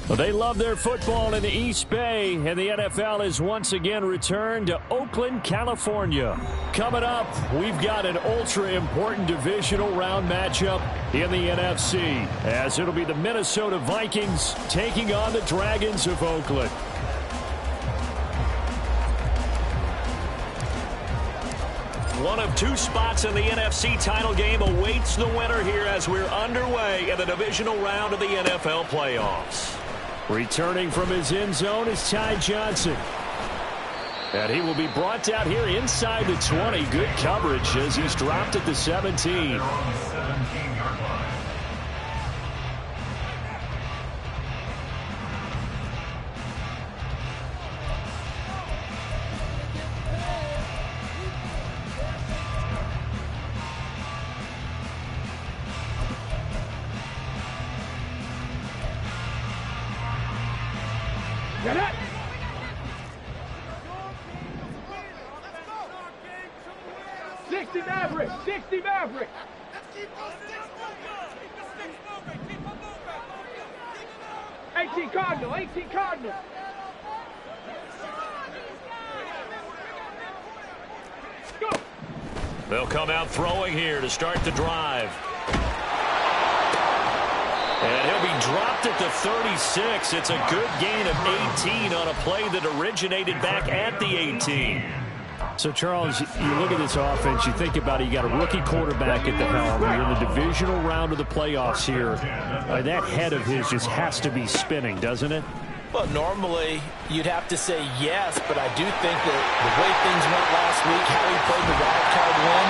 Well, they love their football in the East Bay, and the NFL is once again returned to Oakland, California. Coming up, we've got an ultra-important divisional round matchup in the NFC, as it'll be the Minnesota Vikings taking on the Dragons of Oakland. One of two spots in the NFC title game awaits the winner here as we're underway in the divisional round of the NFL playoffs. Returning from his end zone is Ty Johnson. And he will be brought out here inside the 20. Good coverage as he's dropped at the 17. Get it! 60 Maverick! 60 Maverick! 18 Cardinal! 18 Cardinal! Go! They'll come out throwing here to start the drive. And he'll be dropped at the 36. It's a good gain of 18 on a play that originated back at the 18. So, Charles, you look at this offense, you think about it, you got a rookie quarterback at the helm. You're in the divisional round of the playoffs here. That head of his just has to be spinning, doesn't it? Well, normally you'd have to say yes, but I do think that the way things went last week, how he played the wild card win,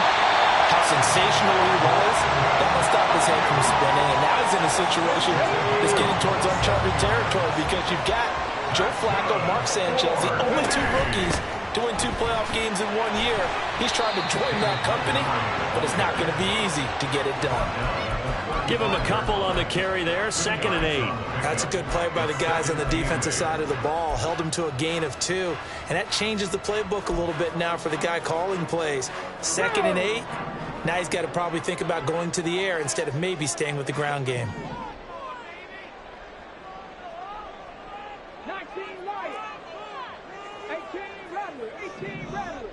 how sensational he was, that must stop his head from spinning. And now he's in a situation that's getting towards uncharted territory because you've got Joe Flacco, Mark Sanchez, the only two rookies doing 2 playoff games in 1 year. He's trying to join that company, but it's not going to be easy to get it done. Give him a couple on the carry there, 2nd and 8. That's a good play by the guys on the defensive side of the ball. Held him to a gain of 2, and that changes the playbook a little bit now for the guy calling plays. 2nd and 8, now he's got to probably think about going to the air instead of maybe staying with the ground game. 19 Wyatt! 18 Radley! 18 Radley!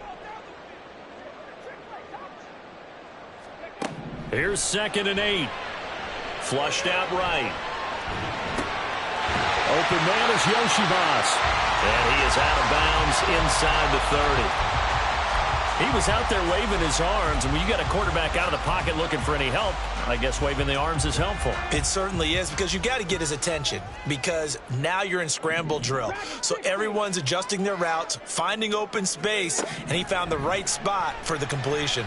Here's 2nd and 8. Flushed out right. Open man is Yoshibas. And he is out of bounds inside the 30. He was out there waving his arms, and when you got a quarterback out of the pocket looking for any help, I guess waving the arms is helpful. It certainly is, because you've got to get his attention, because now you're in scramble drill. So everyone's adjusting their routes, finding open space, and he found the right spot for the completion.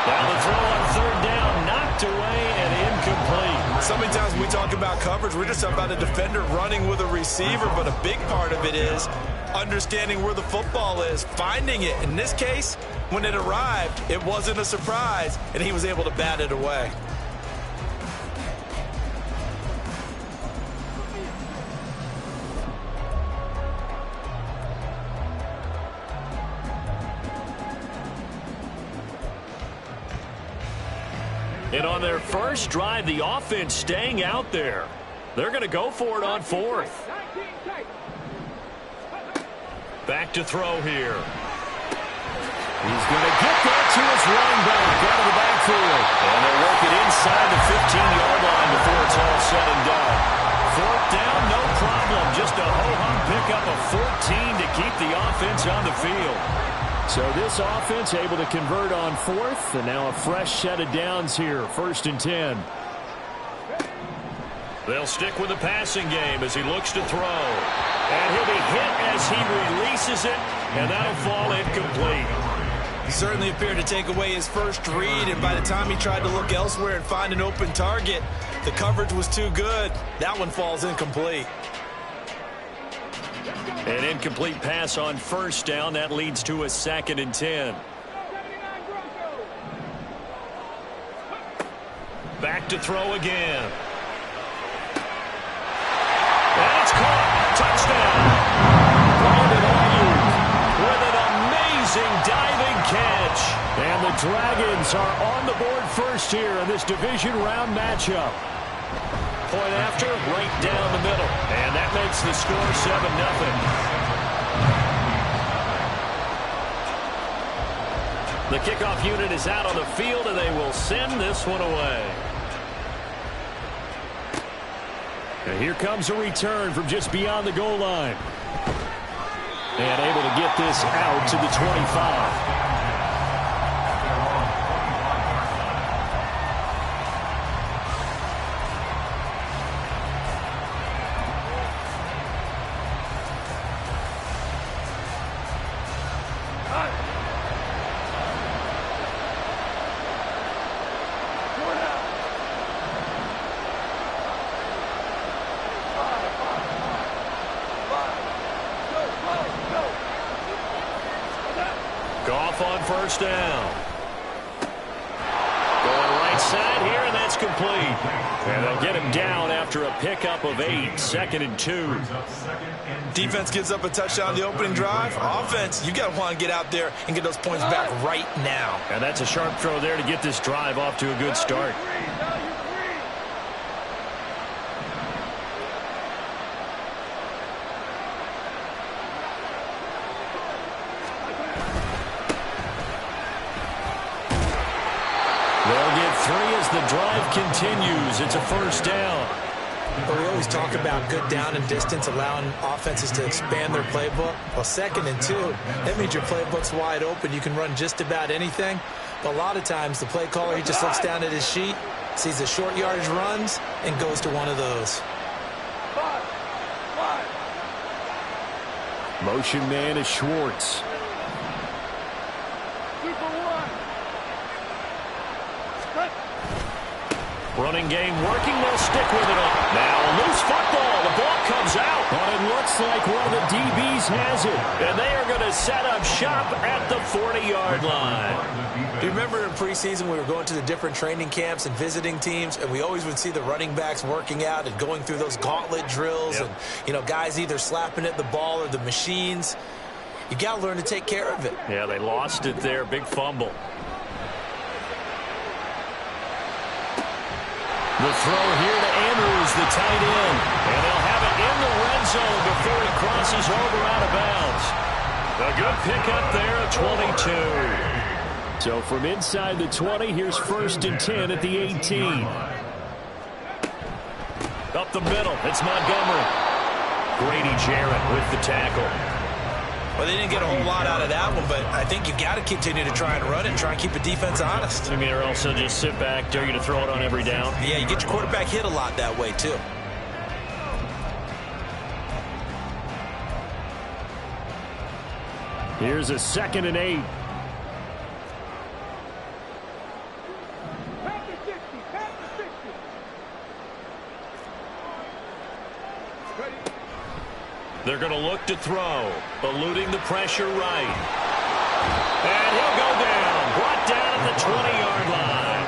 Down the throw on 3rd down, knocked away and incomplete. So many times when we talk about coverage, we're just talking about a defender running with a receiver, but a big part of it is understanding where the football is, finding it. In this case, when it arrived, it wasn't a surprise, and he was able to bat it away. And on their first drive, the offense staying out there. They're going to go for it on 4th. Back to throw here. He's going to get there to his running back out of the backfield. And they'll work it inside the 15-yard line before it's all said and done. 4th down, no problem. Just a ho-hum pickup of 14 to keep the offense on the field. So this offense able to convert on 4th, and now a fresh set of downs here, 1st and 10. They'll stick with the passing game as he looks to throw. And he'll be hit as he releases it, and that'll fall incomplete. He certainly appeared to take away his first read, and by the time he tried to look elsewhere and find an open target, the coverage was too good. That one falls incomplete. An incomplete pass on 1st down. That leads to a 2nd and 10. Back to throw again. And it's caught. Touchdown. Brandon Ayuk with an amazing diving catch. And the Dragons are on the board first here in this division round matchup. point after, right down the middle. And that makes the score 7-0. The kickoff unit is out on the field, and they will send this one away. And here comes a return from just beyond the goal line. And able to get this out to the 25. Goff on first down. Going right side here, and that's complete. And they'll get him down after a pickup of 8, 2nd and 2. Defense gives up a touchdown on the opening drive. Offense, you got to want to get out there and get those points back right now. And that's a sharp throw there to get this drive off to a good start. They'll get 3 as the drive continues. It's a first down. Well, we always talk about good down and distance, allowing offenses to expand their playbook. Well, 2nd and 2, that means your playbook's wide open. You can run just about anything. But a lot of times, the play caller, he just looks down at his sheet, sees the short yardage runs, and goes to one of those. Motion man is Schwartz. Running game working, they'll stick with it all. Now a loose football, the ball comes out. But it looks like one of the DBs has it. And they are going to set up shop at the 40-yard line. Do you remember in preseason we were going to the different training camps and visiting teams, and we always would see the running backs working out and going through those gauntlet drills, Yep. and, you know, guys either slapping at the ball or the machines. You got to learn to take care of it. Yeah, they lost it there. Big fumble. The throw here to Andrews, the tight end. And they'll have it in the red zone before he crosses over out of bounds. A good pickup there at 22. So from inside the 20, here's 1st and 10 at the 18. Up the middle, it's Montgomery. Grady Jarrett with the tackle. Well, they didn't get a whole lot out of that one, but I think you got to continue to try and run it and try and keep the defense honest. I mean, or also just sit back, dare you to throw it on every down. Yeah, you get your quarterback hit a lot that way, too. Here's a 2nd and 8. They're going to look to throw, eluding the pressure right. And he'll go down, brought down at the 20-yard line.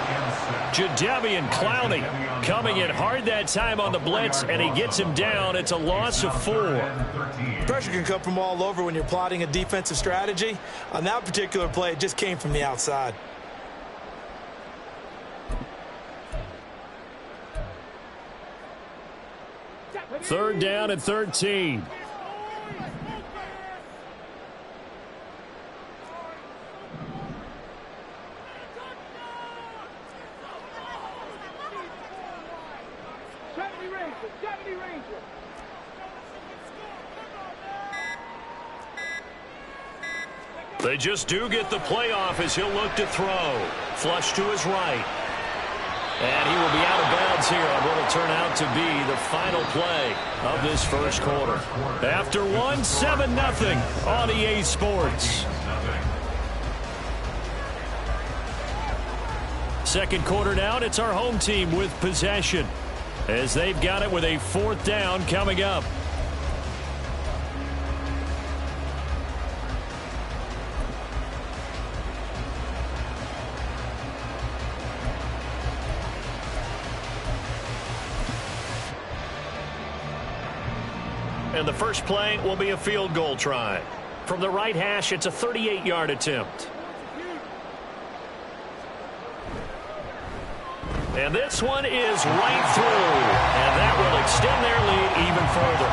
Jadeveon Clowney coming in hard that time on the blitz, and he gets him down. It's a loss of 4. Pressure can come from all over when you're plotting a defensive strategy. On that particular play, it just came from the outside. Third down and 13. They just do get the playoff as he'll look to throw. Flush to his right. And he will be out of bounds here on what will turn out to be the final play of this first quarter. After one, 7-0 on EA Sports. Second quarter down, it's our home team with possession as they've got it with a 4th down coming up. And the first play will be a field goal try. From the right hash, it's a 38-yard attempt. And this one is right through. And that will extend their lead even further.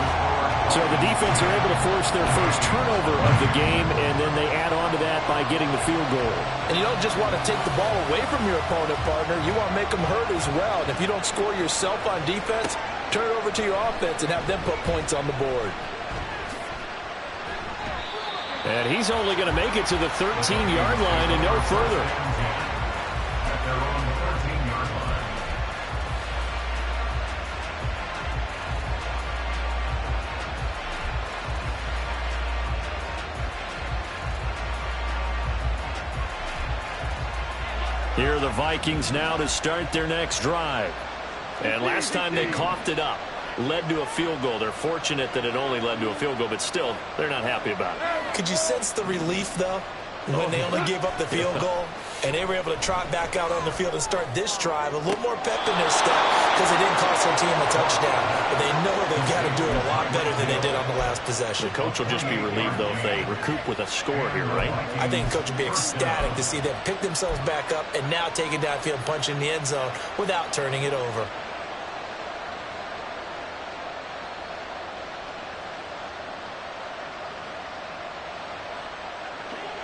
So the defense are able to force their first turnover of the game, and then they add on to that by getting the field goal. And you don't just want to take the ball away from your opponent, partner. You want to make them hurt as well. And if you don't score yourself on defense, turn it over to your offense and have them put points on the board. And he's only going to make it to the 13-yard line and no further. Here are the Vikings now to start their next drive. And last time they coughed it up, led to a field goal. They're fortunate that it only led to a field goal, but still, they're not happy about it. Could you sense the relief, though, when they only gave up the field goal? And they were able to trot back out on the field and start this drive. A little more pep in their step because it didn't cost their team a touchdown. But they know they've got to do it a lot better than they did on the last possession. The coach will just be relieved, though, if they recoup with a score here, right? I think coach will be ecstatic to see them pick themselves back up and now take it downfield, punch in the end zone without turning it over.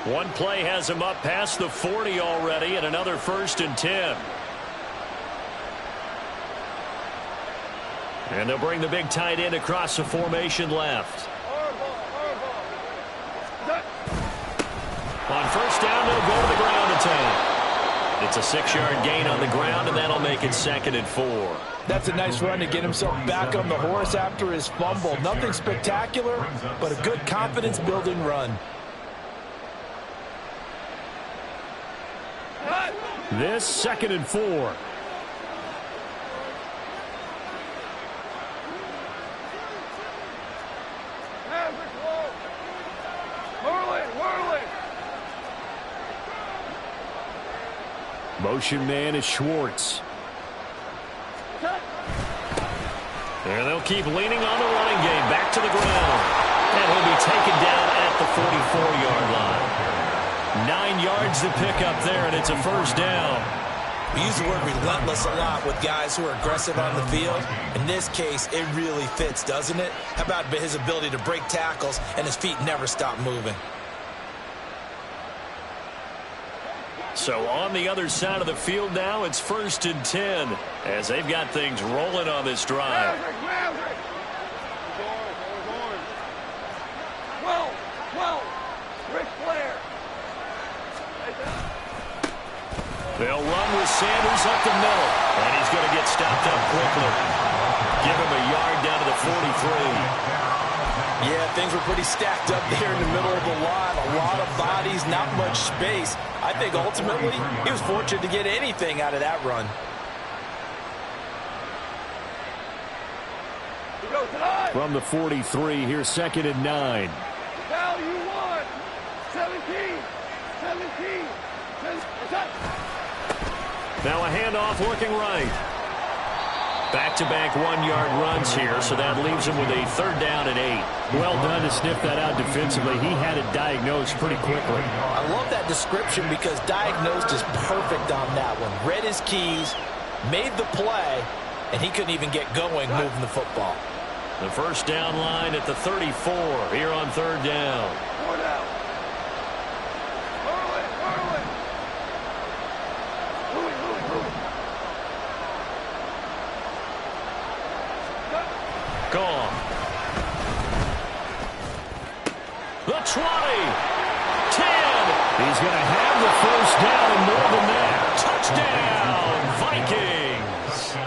One play has him up past the 40 already, and another 1st and 10. And they'll bring the big tight end across the formation left. On 1st down, they'll go to the ground attack. It's a 6-yard gain on the ground, and that'll make it 2nd and 4. That's a nice run to get himself back on the horse after his fumble. Nothing spectacular, but a good confidence-building run. This 2nd and 4. Motion man is Schwartz. And they'll keep leaning on the running game. Back to the ground. And he'll be taken down at the 44-yard line. 9 yards to pick up there, and it's a 1st down. We use the word relentless a lot with guys who are aggressive on the field. In this case, it really fits, doesn't it? How about his ability to break tackles and his feet never stop moving? So on the other side of the field now, it's 1st and 10 as they've got things rolling on this drive. They'll run with Sanders up the middle, and he's going to get stopped up quickly. Give him a yard down to the 43. Yeah, things were pretty stacked up there in the middle of the lot. A lot of bodies, not much space. I think ultimately he was fortunate to get anything out of that run. From the 43, here's 2nd and 9. Now you won. 17. Now a handoff looking right. Back-to-back 1-yard runs here, so that leaves him with a 3rd down and 8. Well done to sniff that out defensively. He had it diagnosed pretty quickly. I love that description because diagnosed is perfect on that one. Read his keys, made the play, and he couldn't even get going moving the football. The 1st down line at the 34 here on 3rd down. Gone. The 20. 10. He's going to have the 1st down and more than that. Touchdown, Vikings.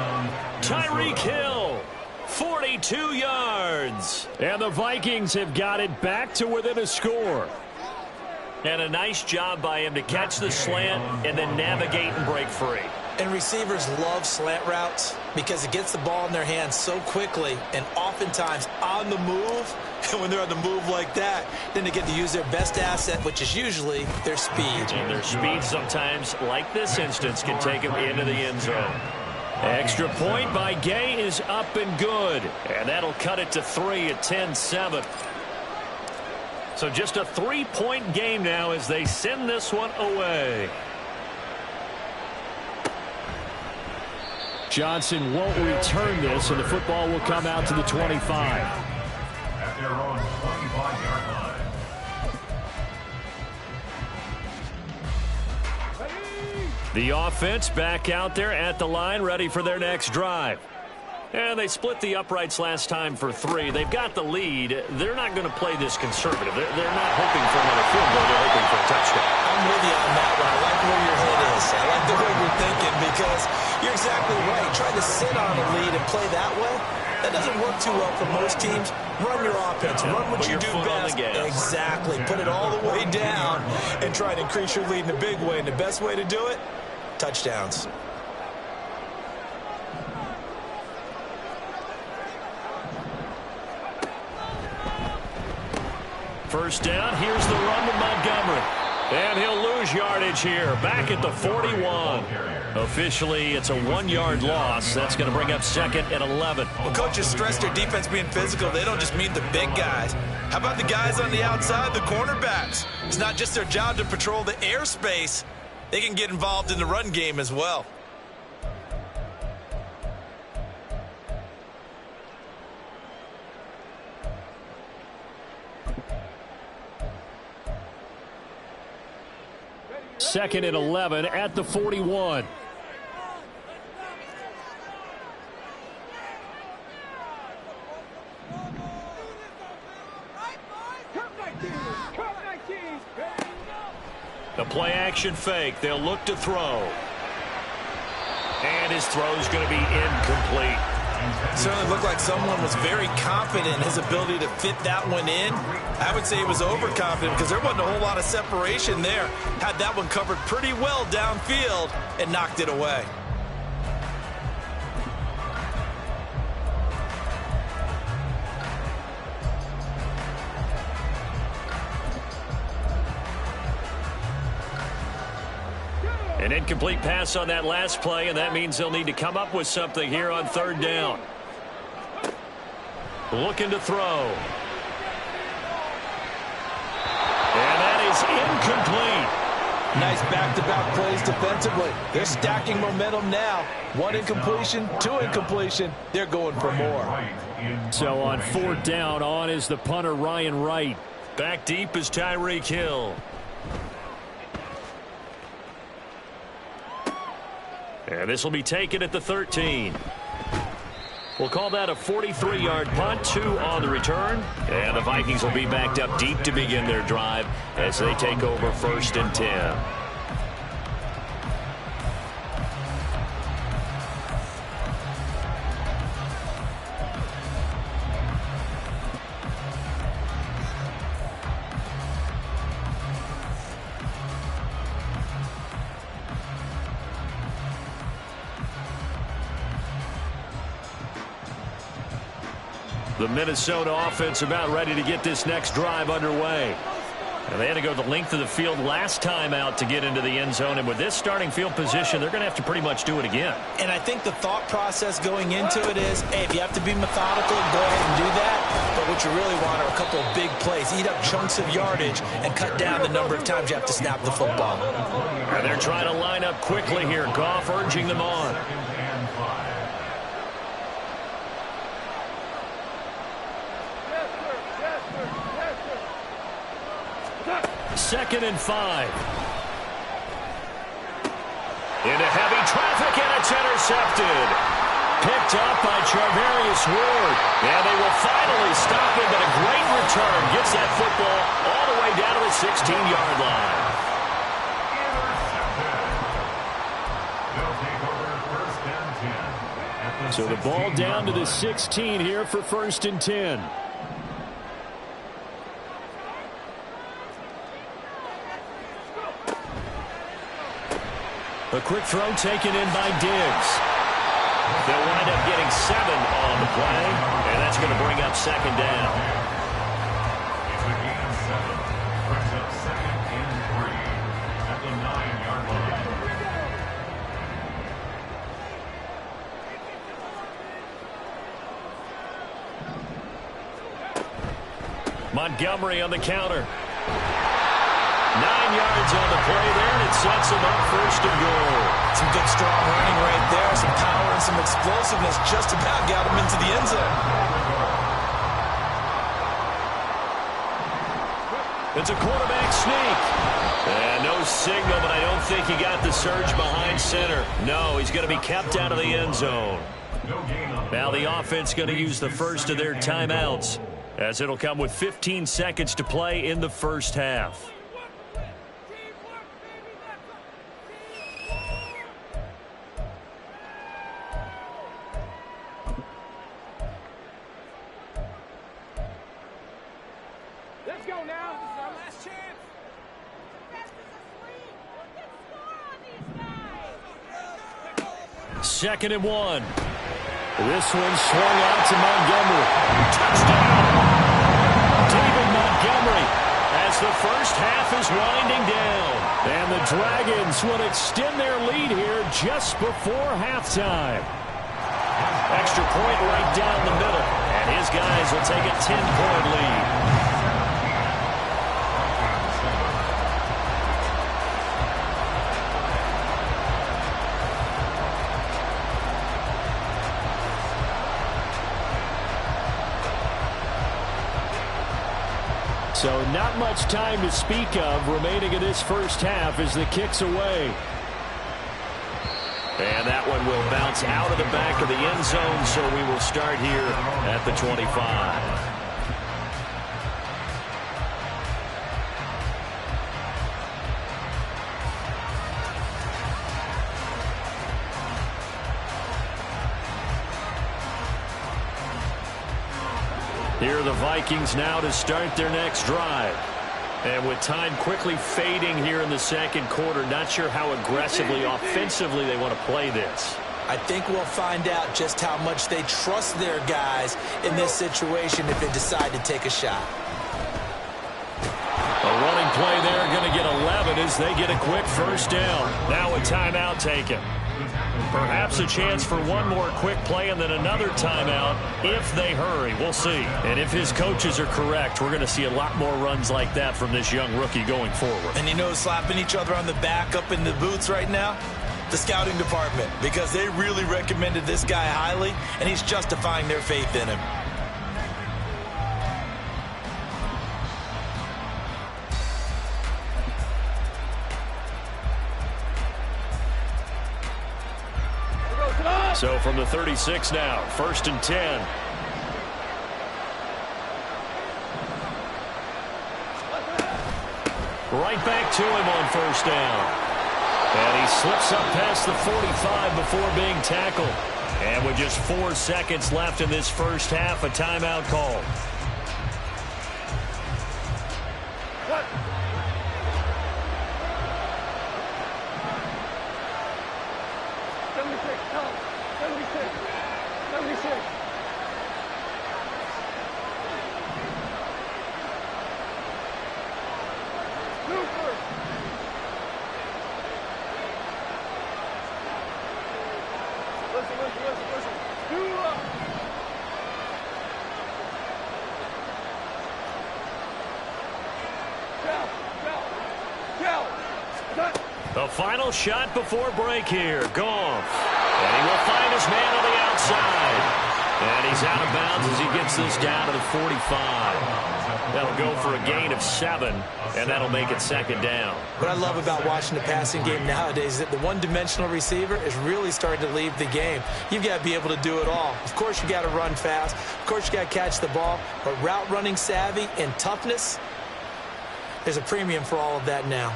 Tyreek Hill, 42 yards. And the Vikings have got it back to within a score. And a nice job by him to catch the slant and then navigate and break free. And receivers love slant routes because it gets the ball in their hands so quickly and oftentimes on the move. And when they're on the move like that, then they get to use their best asset, which is usually their speed. And their speed sometimes, like this instance, can take them into the end zone. Extra point by Gay is up and good. And that'll cut it to 3 at 10-7. So just a 3-point game now as they send this one away. Johnson won't return this, and the football will come out to the 25. At their own 25-yard line. The offense back out there at the line, ready for their next drive. And they split the uprights last time for 3. They've got the lead. They're not going to play this conservative. They're not hoping for another field goal. They're hoping for a touchdown. I'm with you on that one. I like where your head is. I like the way you're thinking because you're exactly right. Trying to sit on a lead and play that way, that doesn't work too well for most teams. Run your offense. Run what you do best. Exactly. Put it all the way down and try to increase your lead in a big way. And the best way to do it, touchdowns. First down, here's the run with Montgomery. And he'll lose yardage here, back at the 41. Officially, it's a 1-yard loss. That's going to bring up 2nd and 11. Well, coaches stress their defense being physical. They don't just mean the big guys. How about the guys on the outside, the cornerbacks? It's not just their job to patrol the airspace. They can get involved in the run game as well. Second and 11 at the 41. The play action fake. They'll look to throw. And his throw is going to be incomplete. Certainly looked like someone was very confident in his ability to fit that one in. I would say he was overconfident because there wasn't a whole lot of separation there. Had that one covered pretty well downfield and knocked it away. An incomplete pass on that last play, and that means they'll need to come up with something here on 3rd down. Looking to throw. And that is incomplete. Nice back-to-back plays defensively. They're stacking momentum now. 1 incompletion, 2 incompletion. They're going for more. So on 4th down, on is the punter, Ryan Wright. Back deep is Tyreek Hill. And this will be taken at the 13. We'll call that a 43-yard punt, 2 on the return. And the Vikings will be backed up deep to begin their drive as they take over 1st and 10. The Minnesota offense about ready to get this next drive underway. And they had to go the length of the field last time out to get into the end zone. And with this starting field position, they're going to have to pretty much do it again. And I think the thought process going into it is, hey, if you have to be methodical, go ahead and do that. But what you really want are a couple of big plays. Eat up chunks of yardage and cut down the number of times you have to snap the football. And they're trying to line up quickly here. Goff urging them on. 2nd and 5. Into heavy traffic, and it's intercepted. Picked up by Charvarius Ward. And they will finally stop him, but a great return. Gets that football all the way down to the 16-yard line. So the ball down to the 16 here for 1st and 10. A quick throw taken in by Diggs. They'll wind up getting 7 on the play, and that's going to bring up 2nd down. It's a gain of 7. Brings up 2nd and 3 at the 9-yard line. Montgomery on the counter. 9 yards on the play there, and it sets him up first and goal. Some good, strong running right there. Some power and some explosiveness just about got him into the end zone. It's a quarterback sneak. And no signal, but I don't think he got the surge behind center. No, he's going to be kept out of the end zone. Now the offense going to use the first of their timeouts, as it'll come with 15 seconds to play in the first half. Let's go now. This is our last chance. Second and 1. This one swung out to Montgomery. Touchdown! David Montgomery, as the first half is winding down. And the Dragons will extend their lead here just before halftime. Extra point right down the middle. And his guys will take a 10-point lead. So not much time to speak of remaining in this first half as the kick's away. And that one will bounce out of the back of the end zone, so we will start here at the 25. Here are the Vikings now to start their next drive. And with time quickly fading here in the second quarter, not sure how aggressively, offensively they want to play this. I think we'll find out just how much they trust their guys in this situation if they decide to take a shot. A running play there, going to get 11 as they get a quick first down. Now a timeout taken. Perhaps a chance for one more quick play and then another timeout if they hurry. We'll see. And if his coaches are correct, we're going to see a lot more runs like that from this young rookie going forward. And you know, slapping each other on the back up in the boots right now? The scouting department, because they really recommended this guy highly, and he's justifying their faith in him. So from the 36 now, 1st and 10. Right back to him on first down. And he slips up past the 45 before being tackled. And with just 4 seconds left in this first half, a timeout call. What? The final shot before break here. Goff. And he will find his man on the outside. And he's out of bounds as he gets this down to the 45. That'll go for a gain of 7, and that'll make it second down. What I love about watching the passing game nowadays is that the one-dimensional receiver is really starting to leave the game. You've got to be able to do it all. Of course, you got to run fast. Of course, you got to catch the ball. But route running savvy and toughness, there's a premium for all of that now.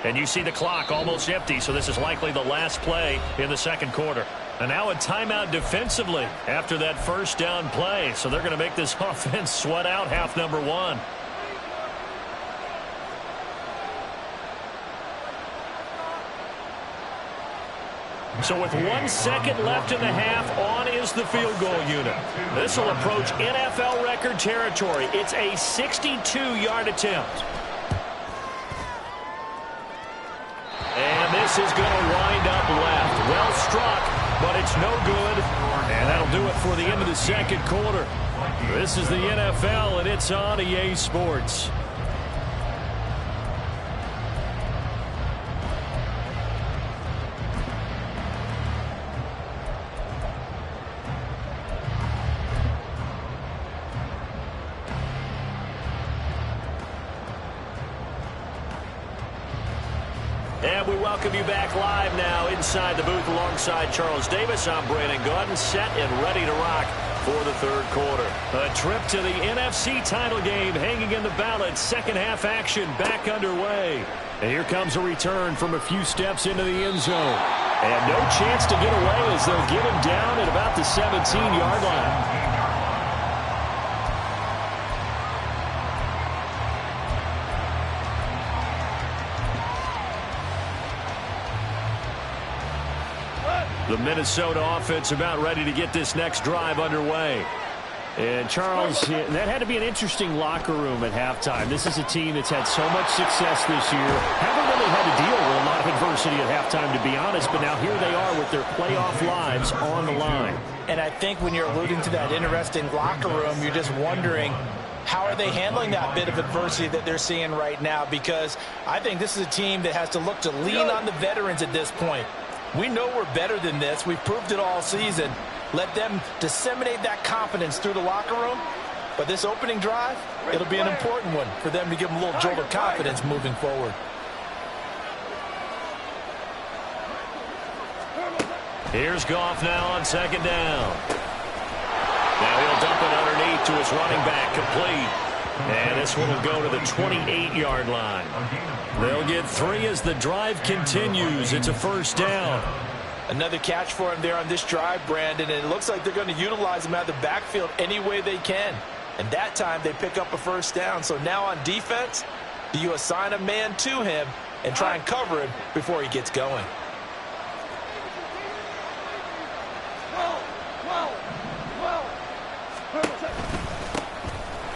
And you see the clock almost empty, so this is likely the last play in the second quarter. And now a timeout defensively after that first down play. So they're going to make this offense sweat out half number 1. So with 1 second left in the half, on is the field goal unit. This will approach NFL record territory. It's a 62-yard attempt. And this is going to wind up left. Well struck, but it's no good. And that'll do it for the end of the second quarter. This is the NFL, and it's on EA Sports. And we welcome you back live now inside the booth alongside Charles Davis. I'm Brandon Gaudin, set and ready to rock for the third quarter. A trip to the NFC title game hanging in the balance. Second half action back underway. And here comes a return from a few steps into the end zone. And no chance to get away as they'll get him down at about the 17-yard line. The Minnesota offense about ready to get this next drive underway. And, Charles, that had to be an interesting locker room at halftime. This is a team that's had so much success this year. Haven't really had to deal with a lot of adversity at halftime, to be honest. But now here they are with their playoff lives on the line. And I think when you're alluding to that interesting locker room, you're just wondering, how are they handling that bit of adversity that they're seeing right now? Because I think this is a team that has to look to lean on the veterans at this point. We know we're better than this. We've proved it all season. Let them disseminate that confidence through the locker room. But this opening drive, it'll be an important one for them to give them a little jolt of confidence moving forward. Here's Goff now on second down. Now he'll dump it underneath to his running back, complete. And this one will go to the 28-yard line. They'll get 3 as the drive continues. It's a first down. Another catch for him there on this drive, Brandon, and it looks like they're going to utilize him out of the backfield any way they can. And that time they pick up a first down. So now on defense, do you assign a man to him and try and cover him before he gets going?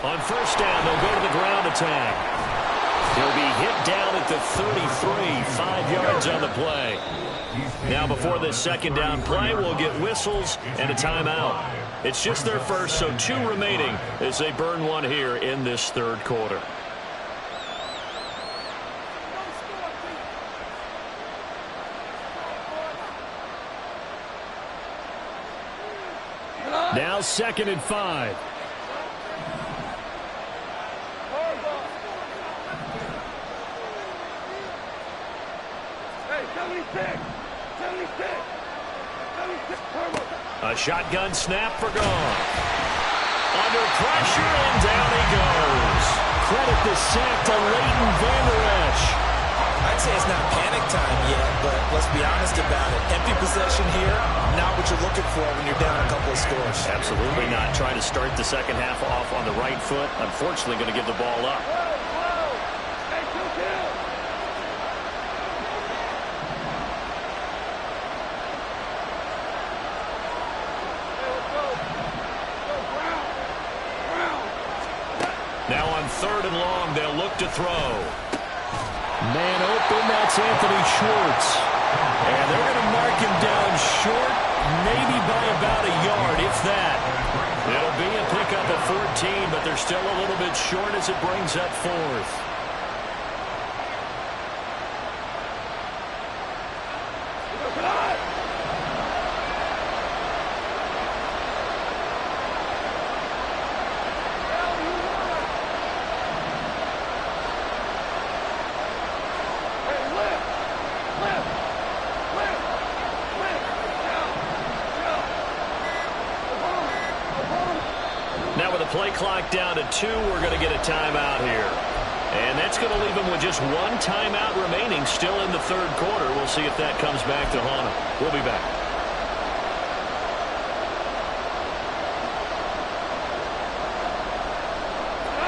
On first down, they'll go to the ground attack. He'll be hit down at the 33, 5 yards on the play. Now before this second down play, we'll get whistles and a timeout. It's just their first, so 2 remaining as they burn one here in this third quarter. Now 2nd and 5. A shotgun snap for Goff. Under pressure, and down he goes. Credit the sack to Leighton Vander Esch. I'd say it's not panic time yet, but let's be honest about it. Empty possession here, not what you're looking for when you're down a couple of scores. Absolutely not. Trying to start the second half off on the right foot. Unfortunately, going to give the ball up. Now on 3rd and long, they'll look to throw. Man open, that's Anthony Schwartz. And they're going to mark him down short, maybe by about a yard, if that. It'll be a pickup of 14, but they're still a little bit short as it brings up 4th. Now with the play clock down to 2, we're going to get a timeout here. And that's going to leave them with just 1 timeout remaining still in the third quarter. We'll see if that comes back to haunt them. We'll be back.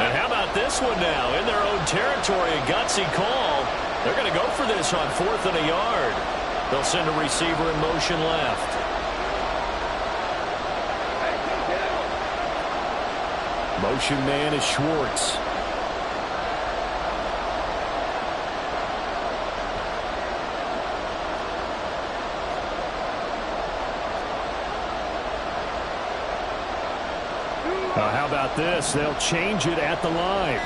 And how about this one now? In their own territory, a gutsy call. They're going to go for this on 4th and a yard. They'll send a receiver in motion left. Motion man is Schwartz. How about this? They'll change it at the line.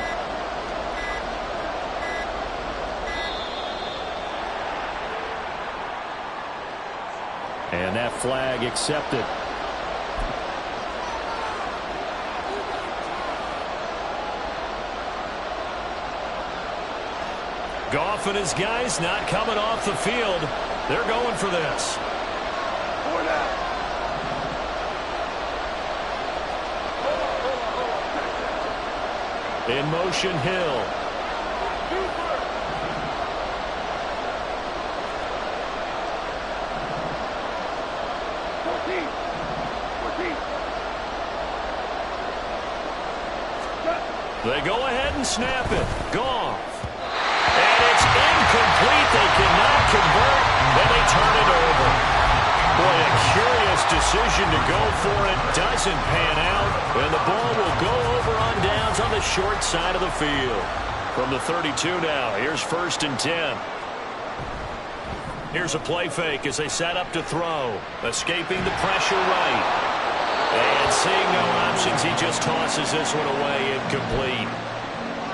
And that flag accepted. Goff and his guys not coming off the field. They're going for this. In motion, Hill. They go ahead and snap it. Goff. And it's incomplete. They cannot convert, and they turn it over. Boy, a curious decision to go for it. Doesn't pan out, and the ball will go over on downs on the short side of the field. From the 32 now, here's 1st and 10. Here's a play fake as they set up to throw. Escaping the pressure right. And seeing no options, he just tosses this one away, incomplete.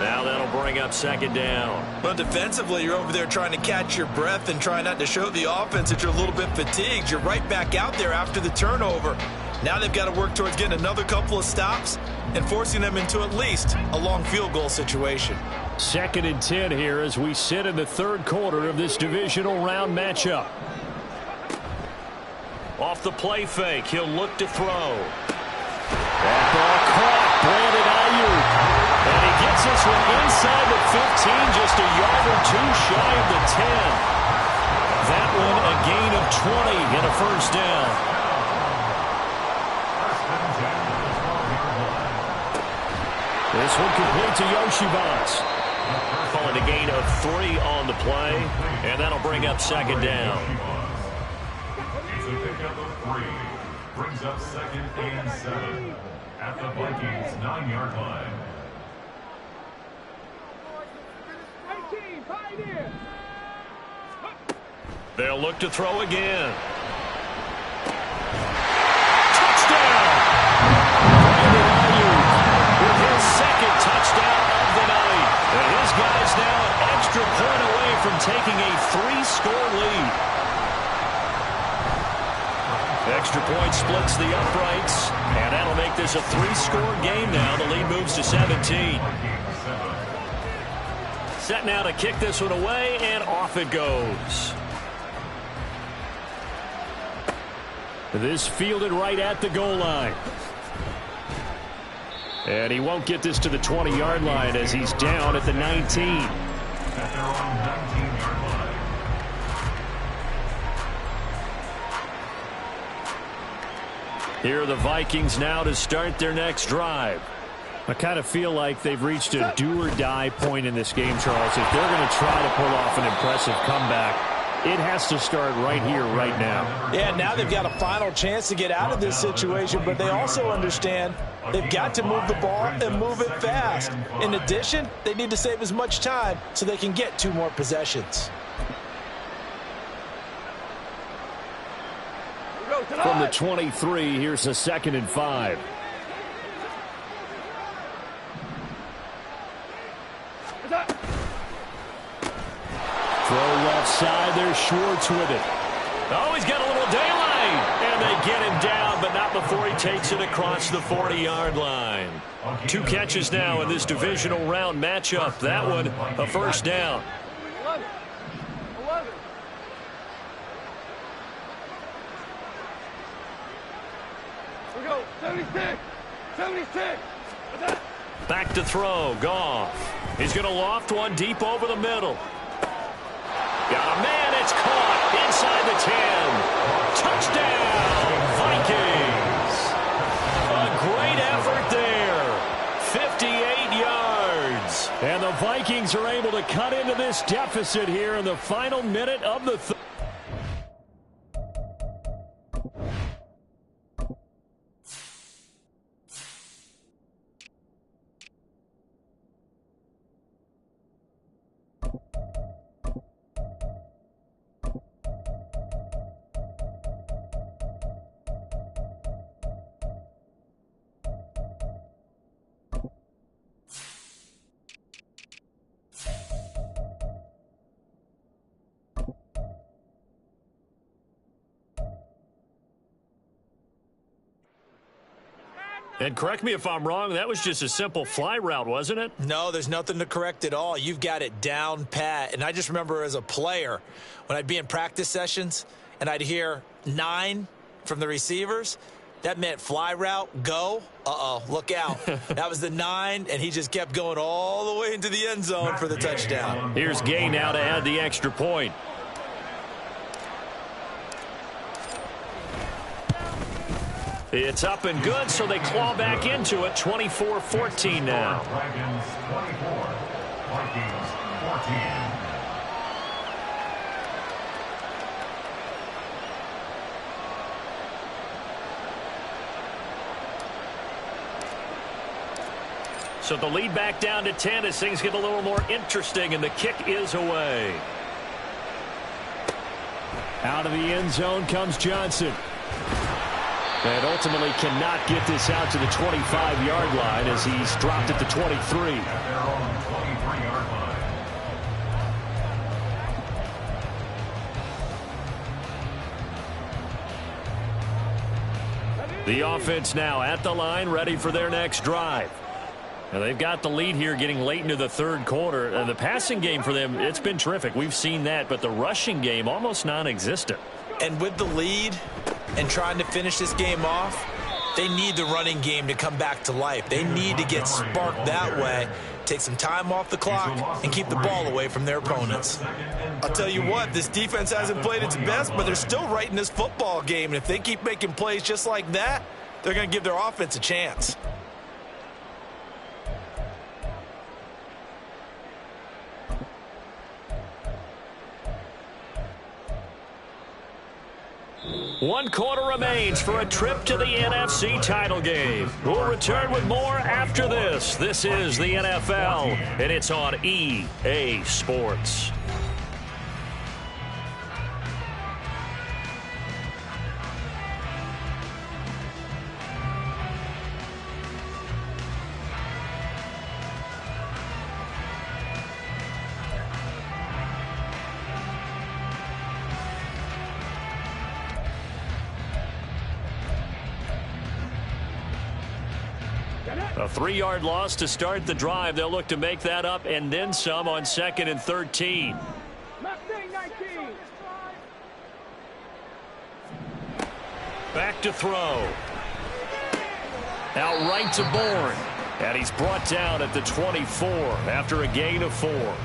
Now that'll bring up 2nd down. But defensively, you're over there trying to catch your breath and try not to show the offense that you're a little bit fatigued. You're right back out there after the turnover. Now they've got to work towards getting another couple of stops and forcing them into at least a long field goal situation. 2nd and 10 here as we sit in the 3rd quarter of this divisional round matchup. Off the play fake, he'll look to throw. That ball caught, Brandon Ayuk. And he gets this one inside the 15, just a yard or two shy of the 10. That one a gain of 20 and a 1st down. This one complete to Yoshibas. Calling a gain of 3 on the play, and that'll bring up 2nd down. It's a pickup of 3. Brings up 2nd and 7 at the Vikings 9-yard line. They'll look to throw again. Touchdown! Brandon Ayuk with his 2nd touchdown of the night. And his guys now an extra point away from taking a 3-score lead. Extra point splits the uprights, and that'll make this a 3-score game now. The lead moves to 17. Set now to kick this one away, and off it goes. This fielded right at the goal line. And he won't get this to the 20-yard line as he's down at the 19. At their own 19-yard line. Here are the Vikings now to start their next drive. I kind of feel like they've reached a do-or-die point in this game, Charles. If they're going to try to pull off an impressive comeback, it has to start right here, right now. Yeah, now they've got a final chance to get out of this situation, but they also understand they've got to move the ball and move it fast. In addition, they need to save as much time so they can get 2 more possessions. From the 23, here's a 2nd and 5. Throw left side, there's Schwartz with it. Oh, he's got a little daylight. And they get him down, but not before he takes it across the 40-yard line. 2 catches now in this divisional round matchup. That one, a 1st down. 11. 11. We go. 76. 76. Back to throw, Goff. He's going to loft one deep over the middle. Got a man, it's caught inside the 10. Touchdown, Vikings. A great effort there. 58 yards. And the Vikings are able to cut into this deficit here in the final minute of the And correct me if I'm wrong, that was just a simple fly route, wasn't it? No, there's nothing to correct at all. You've got it down pat. And I just remember as a player, when I'd be in practice sessions and I'd hear 9 from the receivers, that meant fly route, go. Uh-oh, look out. That was the 9, and he just kept going all the way into the end zone for the touchdown. Here's Gay now to add the extra point. It's up and good, so they claw back into it. 24-14 now. Dragons 24, Vikings 14. So the lead back down to 10 as things get a little more interesting, and the kick is away. Out of the end zone comes Johnson. And ultimately cannot get this out to the 25-yard line as he's dropped at the 23. At their own 23-yard line. The offense now at the line, ready for their next drive. Now they've got the lead here getting late into the third quarter. The passing game for them, it's been terrific. We've seen that, but the rushing game almost non-existent. And with the lead and trying to finish this game off, they need the running game to come back to life. They need to get sparked that way, take some time off the clock, and keep the ball away from their opponents. I'll tell you what, this defense hasn't played its best, but they're still right in this football game. And if they keep making plays just like that, they're going to give their offense a chance. One quarter remains for a trip to the NFC title game. We'll return with more after this. This is the NFL, and it's on EA Sports. A 3-yard loss to start the drive. They'll look to make that up and then some on 2nd and 13. Back to throw. Out right to Bourne. And he's brought down at the 24 after a gain of 4.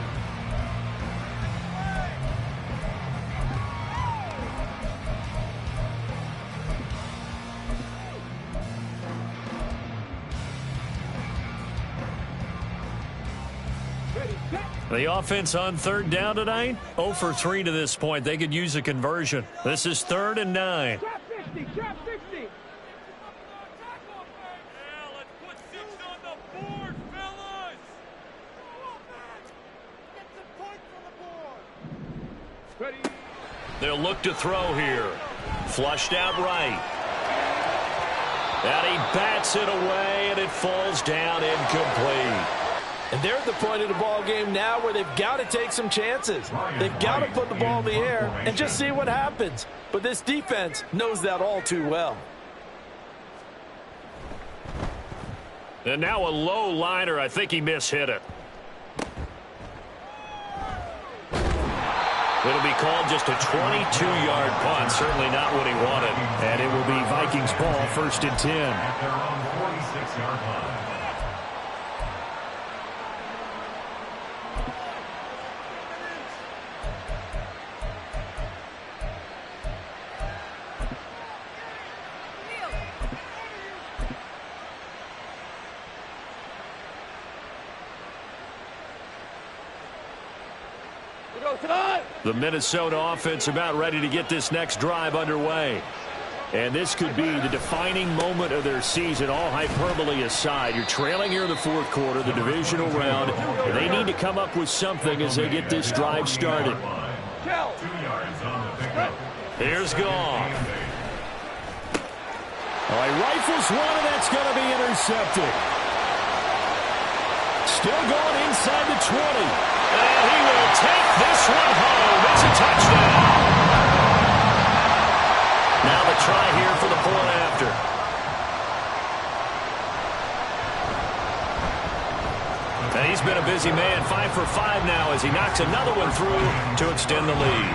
The offense on 3rd down tonight, 0 for 3 to this point. They could use a conversion. This is 3rd and 9. Trap 60, trap 60. Yeah, let's put 6 on the board, fellas. Get some points on the board. Ready. They'll look to throw here. Flushed out right. And he bats it away, and it falls down incomplete. And they're at the point of the ball game now where they've got to take some chances. They've got to put the ball in the air and just see what happens. But this defense knows that all too well. And now a low liner. I think he mishit it. It'll be called just a 22-yard punt. Certainly not what he wanted. And it will be Vikings ball, 1st and 10. At their own 46-yard line. The Minnesota offense about ready to get this next drive underway. And this could be the defining moment of their season, all hyperbole aside. You're trailing here in the 4th quarter, the divisional round. And they need to come up with something as they get this drive started. 2 yards on the pickup. Here's Goff. All right, rifles one, and that's going to be intercepted. Still going inside the 20. And he will take this one home. It's a touchdown. Now the try here for the point after. busy man, 5 for 5 now as he knocks another one through to extend the lead.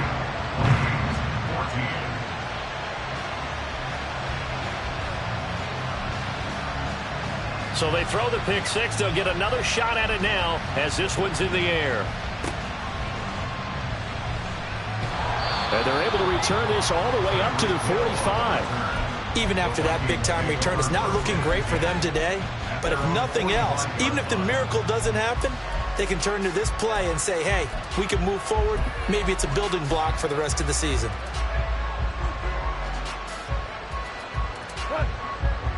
14. So they throw the pick six. They'll get another shot at it now as this one's in the air. And they're able to return this all the way up to the 45. Even after that big-time return, it's not looking great for them today. But if nothing else, even if the miracle doesn't happen, they can turn to this play and say, hey, we can move forward. Maybe it's a building block for the rest of the season.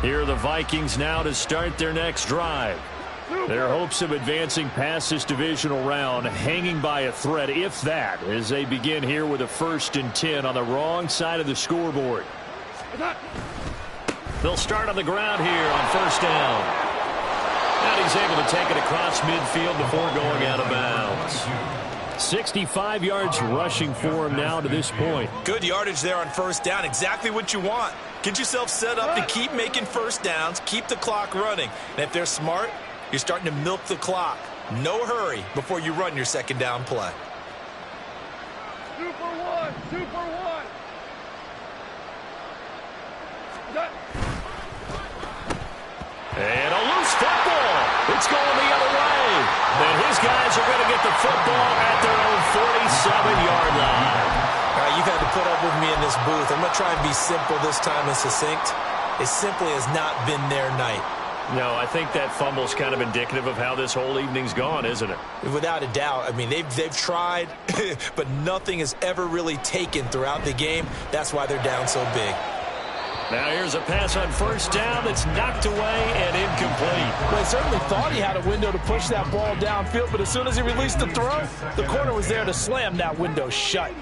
Here are the Vikings now to start their next drive. Their hopes of advancing past this divisional round hanging by a thread, if that, as they begin here with a 1st and 10 on the wrong side of the scoreboard. They'll start on the ground here on 1st down. And he's able to take it across midfield before going out of bounds. 65 yards rushing for him now to this point. Good yardage there on 1st down. Exactly what you want. Get yourself set up to keep making 1st downs, keep the clock running. And if they're smart, you're starting to milk the clock. No hurry before you run your 2nd down play. Super one, super one. And a loose football. It's going the other way. And his guys are going to get the football at their own 47-yard line. All right, you've had to put up with me in this booth. I'm going to try and be simple this time and succinct. It simply has not been their night. No, I think that fumble's kind of indicative of how this whole evening's gone, isn't it? Without a doubt. I mean, they've tried, but nothing has ever really taken throughout the game. That's why they're down so big. Now here's a pass on 1st down that's knocked away and incomplete. Well, he certainly thought he had a window to push that ball downfield, but as soon as he released the throw, the corner was there to slam that window shut.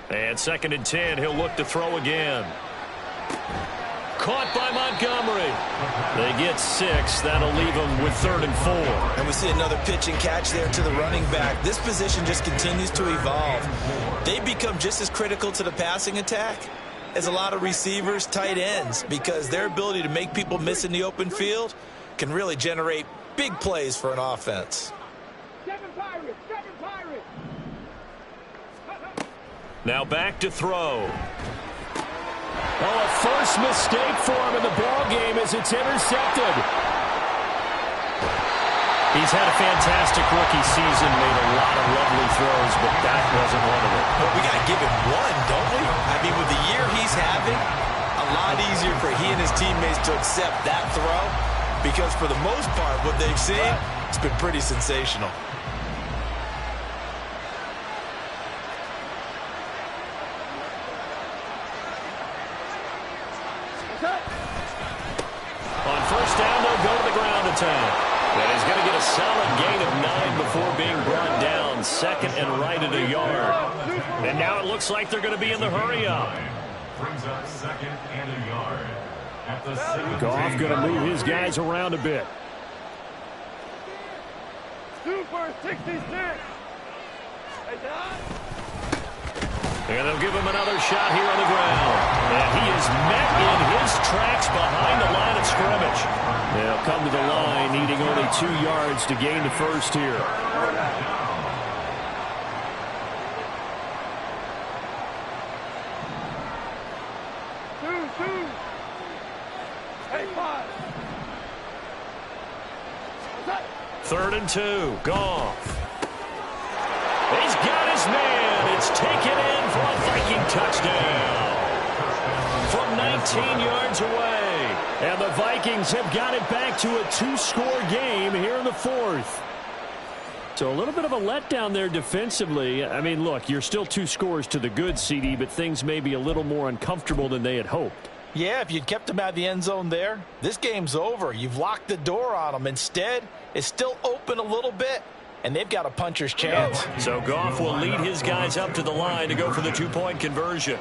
And 2nd and 10, he'll look to throw again. Caught by Montgomery. They get 6. That'll leave them with 3rd and 4. And we see another pitch and catch there to the running back. This position just continues to evolve. They become just as critical to the passing attack as a lot of receivers, tight ends, because their ability to make people miss in the open field can really generate big plays for an offense. Now back to throw. Oh, a first mistake for him in the ball game as it's intercepted. He's had a fantastic rookie season, made a lot of lovely throws, but that wasn't one of them. Well, we got to give him one, don't we? I mean, with the year he's having, a lot easier for he and his teammates to accept that throw because for the most part, what they've seen, it's been pretty sensational. On 1st down, they'll go to the ground attack. And he's going to get a solid gain of 9 before being brought down. 2nd and right at a yard. And now it looks like they're going to be in the hurry-up. Brings up 2nd and a yard. At the 17. Goff going to move his guys around a bit. Super 66. Hey, Don. And they'll give him another shot here on the ground. And he is met in his tracks behind the line of scrimmage. They'll come to the line, needing only 2 yards to gain the 1st here. Two. Hey, 5. 3rd and 2. Goff. He's got his man. It's taken in for a Viking touchdown from 19 yards away. And the Vikings have got it back to a 2-score game here in the 4th. So a little bit of a letdown there defensively. I mean, look, you're still 2 scores to the good, CD, but things may be a little more uncomfortable than they had hoped. Yeah, if you'd kept him out of the end zone there, this game's over. You've locked the door on him. Instead, it's still open a little bit, and they've got a puncher's chance. So Goff will lead his guys up to the line to go for the 2-point conversion.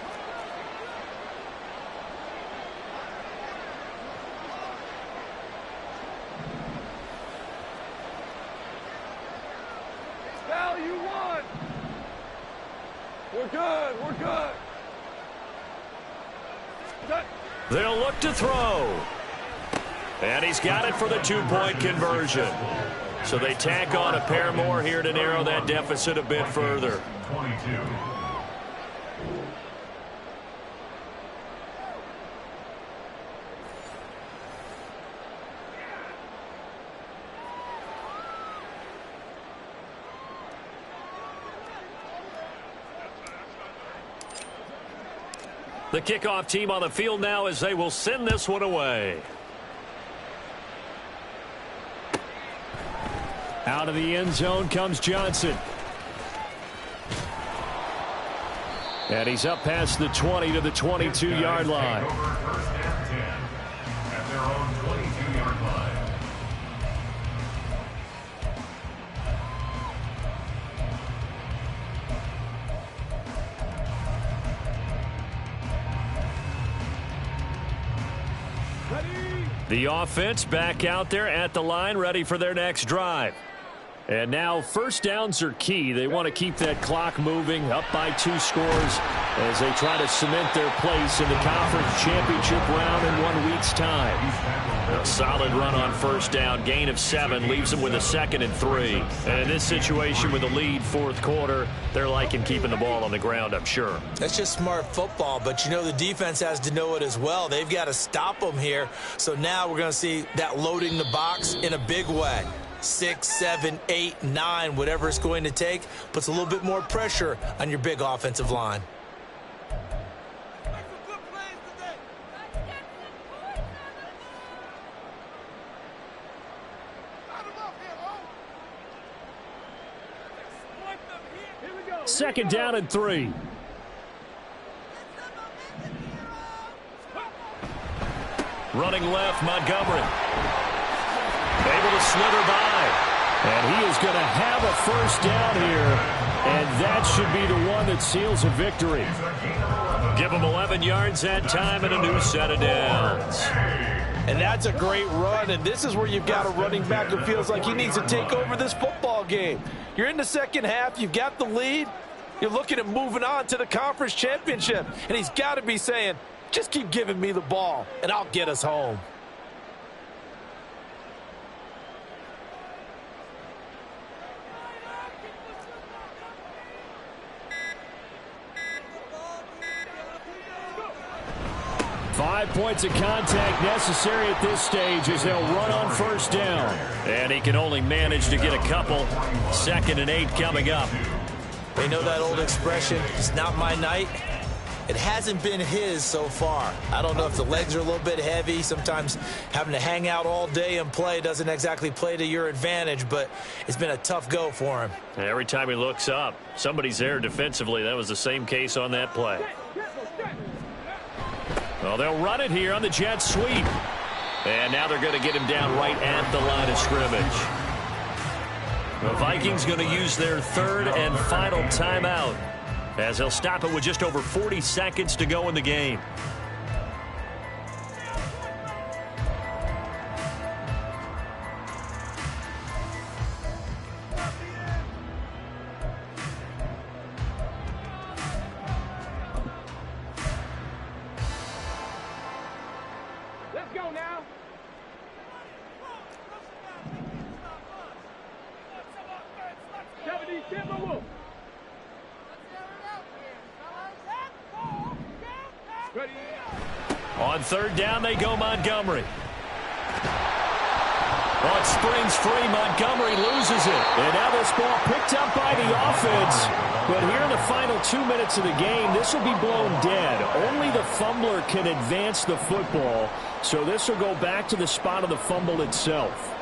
Value 1. We're good. We're good. Set. They'll look to throw. And he's got it for the two-point conversion. So they tack on a pair more here to narrow that deficit a bit further. 22. The kickoff team on the field now as they will send this one away. Out of the end zone comes Johnson. And he's up past the 20 to the 22-yard line. First and 10 at their own 22-yard line. The offense back out there at the line, ready for their next drive. And now first downs are key. They want to keep that clock moving, up by 2 scores as they try to cement their place in the conference championship round in 1 week's time. A solid run on first down, gain of 7, leaves them with a 2nd and 3. And in this situation with a lead fourth quarter, they're liking keeping the ball on the ground, I'm sure. That's just smart football, but you know the defense has to know it as well. They've got to stop them here. So now we're going to see that loading the box in a big way. 6, 7, 8, 9, whatever it's going to take, puts a little bit more pressure on your big offensive line. Second down and 3. Running left, Montgomery. Able to slither by. And he is going to have a first down here. And that should be the one that seals a victory. Give him 11 yards that time and a new set of downs. And that's a great run, and this is where you've got a running back who feels like he needs to take over this football game. You're in the second half, you've got the lead, you're looking at moving on to the conference championship, and he's got to be saying, just keep giving me the ball, and I'll get us home. Five points of contact necessary at this stage as they'll run on first down. And he can only manage to get a couple. 2nd and 8 coming up. They know that old expression, it's not my night. It hasn't been his so far. I don't know if the legs are a little bit heavy. Sometimes having to hang out all day and play doesn't exactly play to your advantage, but it's been a tough go for him. Every time he looks up, somebody's there defensively. That was the same case on that play. Well, they'll run it here on the jet sweep. And now they're going to get him down right at the line of scrimmage. The Vikings going to use their 3rd and final timeout as they'll stop it with just over 40 seconds to go in the game. Let's go now. Ready. On 3rd down, they go Montgomery. Oh, it springs free. Montgomery loses it. And now this ball picked up by the offense. But here in the final 2 minutes of the game, this will be blown dead. Only the fumbler can advance the football. So this will go back to the spot of the fumble itself.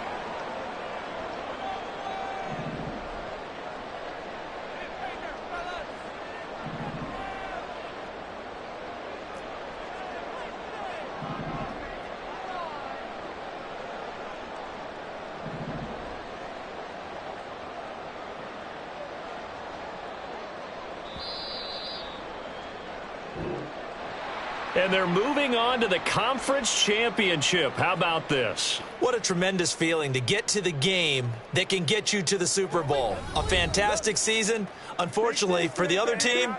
And they're moving on to the conference championship. How about this? What a tremendous feeling to get to the game that can get you to the Super Bowl. A fantastic season. Unfortunately, for the other team,